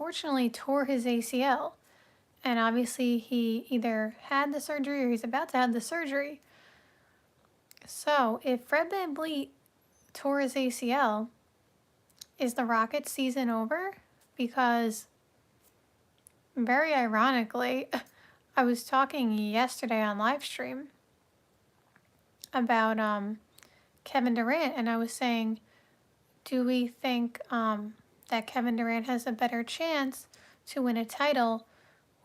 unfortunately tore his ACL. And obviously, he either had the surgery or he's about to have the surgery. So, if Fred VanVleet tore his ACL, is the Rockets season over? Because, very ironically, I was talking yesterday on live stream about Kevin Durant, and I was saying, do we think that Kevin Durant has a better chance to win a title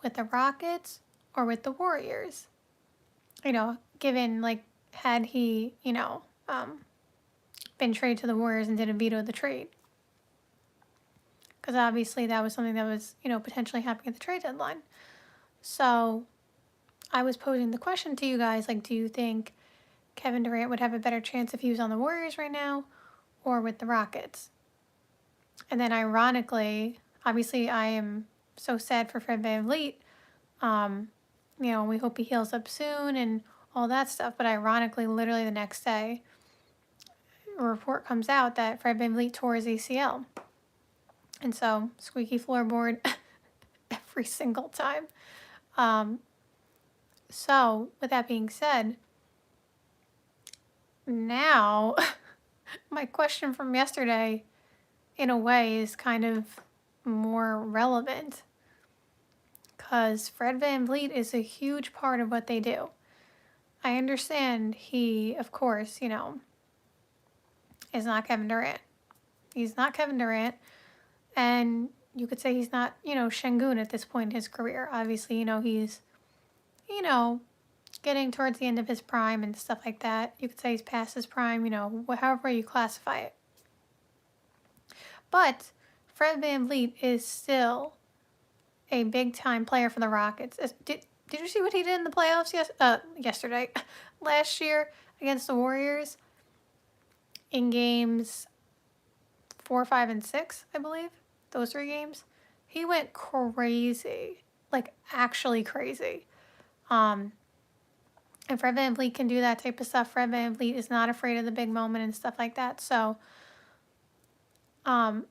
with the Rockets or with the Warriors? Given, like, had he, been traded to the Warriors and didn't veto the trade. Because obviously that was something that was, potentially happening at the trade deadline. So I was posing the question to you guys, like, do you think Kevin Durant would have a better chance if he was on the Warriors right now or with the Rockets? And then ironically, obviously I am so sad for Fred VanVleet. We hope he heals up soon and all that stuff. But ironically, literally the next day, a report comes out that Fred VanVleet tore his ACL. And so, squeaky floorboard every single time. So, with that being said, now my question from yesterday, in a way, is kind of more relevant. Because Fred VanVleet is a huge part of what they do. I understand he, of course, is not Kevin Durant. He's not Kevin Durant. And you could say he's not, Şengün at this point in his career. Obviously, he's, getting towards the end of his prime and stuff like that. You could say he's past his prime, however you classify it. But Fred VanVleet is still a big-time player for the Rockets. Did you see what he did in the playoffs yesterday? Last year against the Warriors in games 4, 5, and 6, I believe. Those 3 games. He went crazy. Like, actually crazy. And Fred VanVleet can do that type of stuff. Fred VanVleet is not afraid of the big moment and stuff like that. So, Fred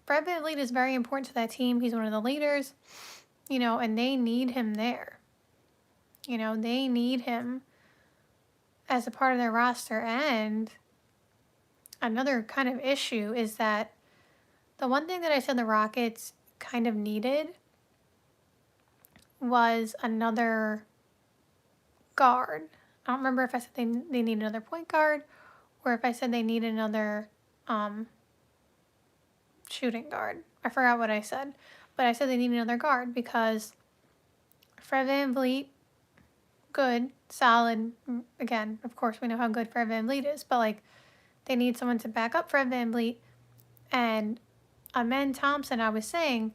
VanVleet is very important to that team. He's one of the leaders, and they need him there. They need him as a part of their roster. And another kind of issue is that the one thing that I said the Rockets kind of needed was another guard. I don't remember if I said they need another point guard or if I said they need another shooting guard. I forgot what I said. But I said they need another guard because Fred VanVleet, good, solid. Again, of course, we know how good Fred VanVleet is. But, they need someone to back up Fred VanVleet. And Amen Thompson, I was saying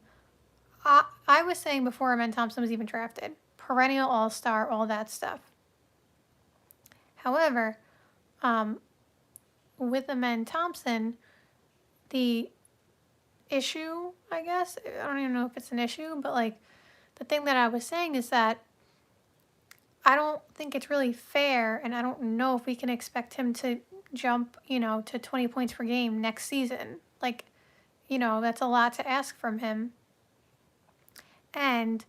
before Amen Thompson was even drafted, perennial all-star, all that stuff. However, with Amen Thompson, the issue, I guess, I don't even know if it's an issue, but the thing that I was saying is that I don't think it's really fair, and I don't know if we can expect him to jump, to 20 points per game next season. That's a lot to ask from him. And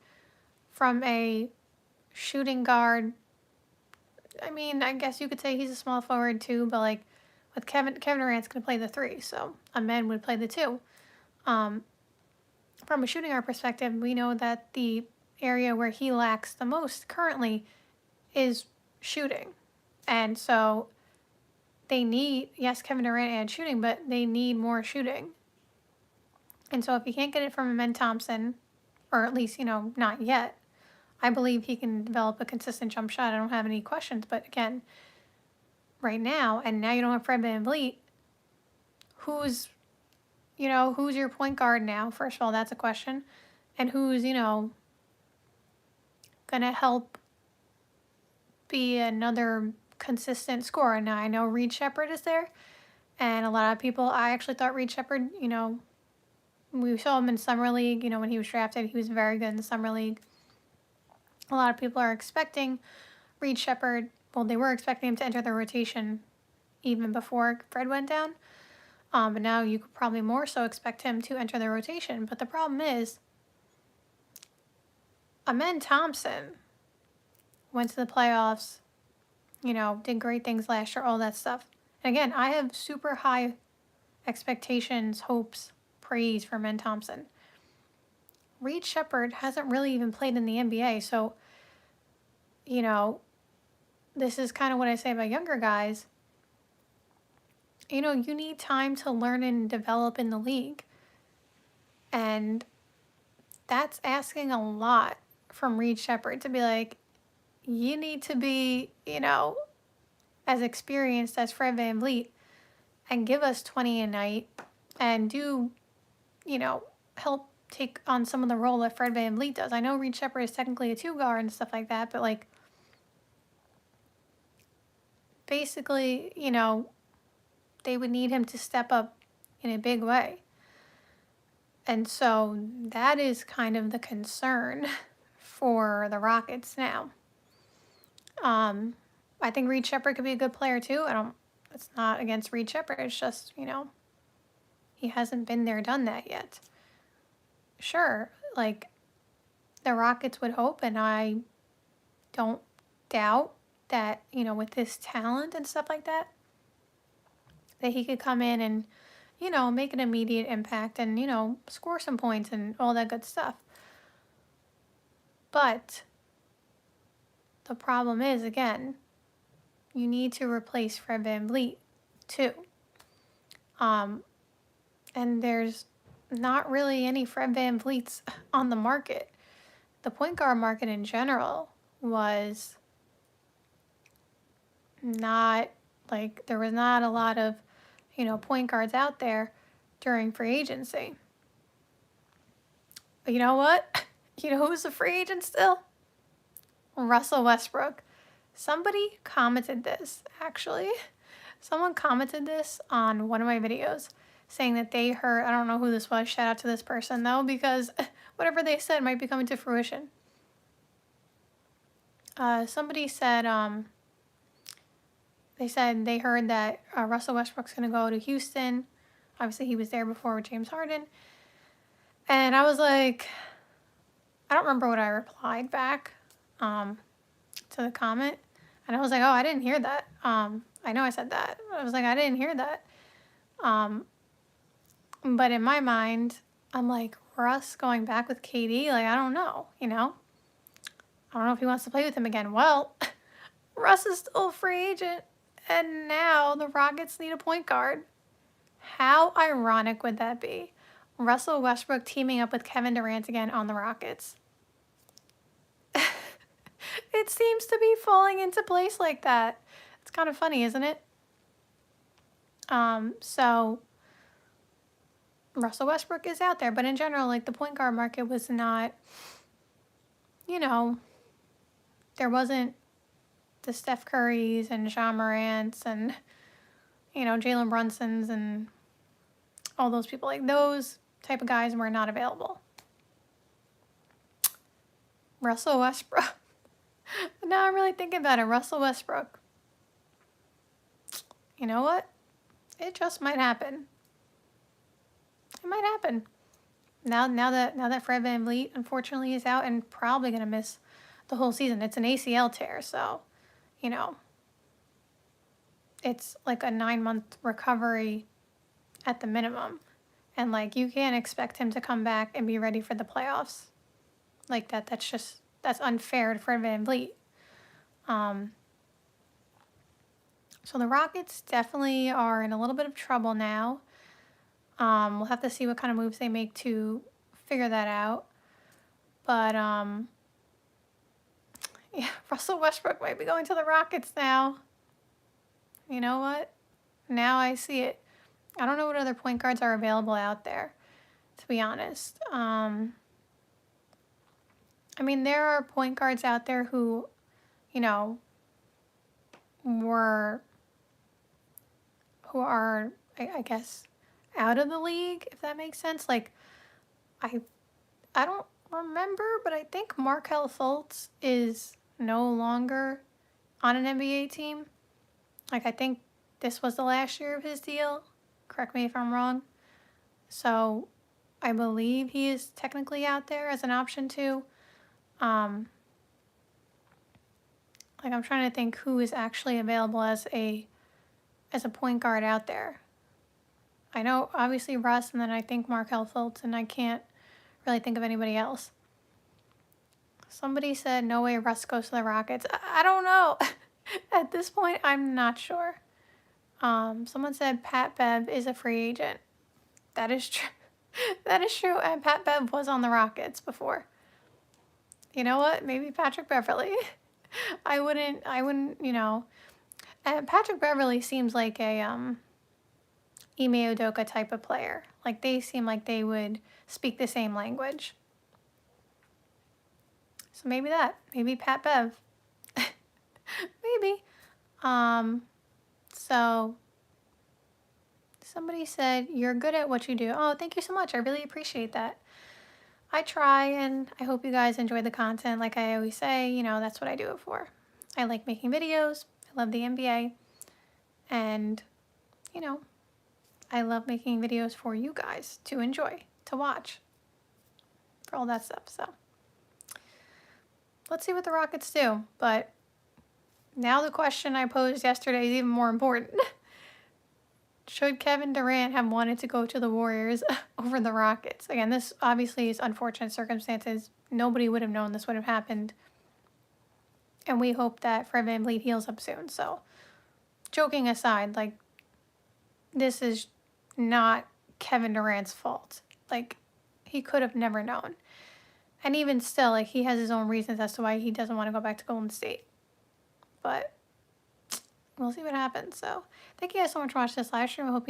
from a shooting guard, I mean, I guess you could say he's a small forward too, but with Kevin Durant's going to play the 3, so Amen would play the 2. From a shooting guard perspective, we know that the area where he lacks the most currently is shooting. And so they need, yes, Kevin Durant and shooting, but they need more shooting. And so if you can't get it from Amen Thompson, or at least, not yet, I believe he can develop a consistent jump shot. I don't have any questions. But again, right now, and now you don't have Fred VanVleet, who's your point guard now? First of all, that's a question. And who's, going to help be another consistent scorer? Now, I know Reed Shepherd is there. And a lot of people, I actually thought Reed Shepherd, we saw him in Summer League, when he was drafted. He was very good in the Summer League. A lot of people are expecting Reed Shepherd, well, they were expecting him to enter the rotation even before Fred went down. But now you could probably more so expect him to enter the rotation. But the problem is, Amen Thompson went to the playoffs, did great things last year, all that stuff. And again, I have super high expectations, hopes, praise for Amen Thompson. Reed Sheppard hasn't really even played in the NBA, so, this is kind of what I say about younger guys. You need time to learn and develop in the league. And that's asking a lot from Reed Sheppard to be like, you need to be, as experienced as Fred VanVleet and give us 20 a night and do, help take on some of the role that Fred VanVleet does. I know Reed Sheppard is technically a 2-guard and stuff like that, but like, basically, they would need him to step up in a big way. And so that is kind of the concern for the Rockets now. I think Reed Sheppard could be a good player too. It's not against Reed Sheppard. It's just, he hasn't been there, done that yet. Sure, like the Rockets would hope, and I don't doubt that, with his talent and stuff like that he could come in and, make an immediate impact and, score some points and all that good stuff. But the problem is, again, you need to replace Fred VanVleet too. And there's not really any Fred VanVleets on the market. The point guard market in general was not, like, there was not a lot of, point guards out there during free agency. But you know what? You know who's a free agent still? Russell Westbrook. Somebody commented this, actually. Someone commented this on one of my videos saying that they heard, I don't know who this was, shout out to this person though, because whatever they said might be coming to fruition. Somebody said, they said they heard that Russell Westbrook's going to go to Houston. Obviously, he was there before with James Harden. And I was like, I don't remember what I replied back to the comment. And I was like, oh, I didn't hear that. I know I said that. I was like, I didn't hear that. But in my mind, I'm like, Russ going back with KD? Like, I don't know, I don't know if he wants to play with him again. Well, Russ is still a free agent. And now the Rockets need a point guard. How ironic would that be? Russell Westbrook teaming up with Kevin Durant again on the Rockets. It seems to be falling into place like that. It's kind of funny, isn't it? So Russell Westbrook is out there, but in general, like, the point guard market was not, there wasn't the Steph Currys and Ja Morants and, Jalen Brunsons and all those people. Like, those type of guys were not available. Russell Westbrook. Now I'm really thinking about it. Russell Westbrook. You know what? It just might happen. It might happen. Now that Fred VanVleet unfortunately is out and probably gonna miss the whole season. It's an ACL tear, so it's like a 9-month recovery at the minimum. And like, you can't expect him to come back and be ready for the playoffs. Like that. That's unfair to Fred VanVleet. So the Rockets definitely are in a little bit of trouble now. We'll have to see what kind of moves they make to figure that out. But yeah, Russell Westbrook might be going to the Rockets now. You know what? Now I see it. I don't know what other point guards are available out there, to be honest. I mean, there are point guards out there who, who are, I guess, out of the league, if that makes sense. Like, I don't remember, but I think Markelle Fultz is no longer on an NBA team. Like, I think this was the last year of his deal. Correct me if I'm wrong. So I believe he is technically out there as an option too. Like I'm trying to think who is actually available as a point guard out there. I know obviously Russ, and then I think Markelle Fultz, and I can't really think of anybody else. Somebody said no way Russ goes to the Rockets. I don't know. At this point, I'm not sure. Someone said Pat Bev is a free agent. That is true. That is true. And Pat Bev was on the Rockets before. You know what? Maybe Patrick Beverley. I wouldn't, Patrick Beverley seems like a Ime Udoka type of player. Like they seem like they would speak the same language. So maybe Pat Bev. Maybe. So somebody said, you're good at what you do. Oh, thank you so much. I really appreciate that. I try, and I hope you guys enjoy the content. Like I always say, that's what I do it for. I like making videos. I love the NBA. And, I love making videos for you guys to enjoy, to watch, for all that stuff. So let's see what the Rockets do. But now the question I posed yesterday is even more important. Should Kevin Durant have wanted to go to the Warriors over the Rockets? Again, this obviously is unfortunate circumstances. Nobody would have known this would have happened. And we hope that Fred VanVleet heals up soon. So, joking aside, like, this is not Kevin Durant's fault. Like, he could have never known. And even still, like, he has his own reasons as to why he doesn't want to go back to Golden State. But we'll see what happens. So, thank you guys so much for watching this live stream. I hope you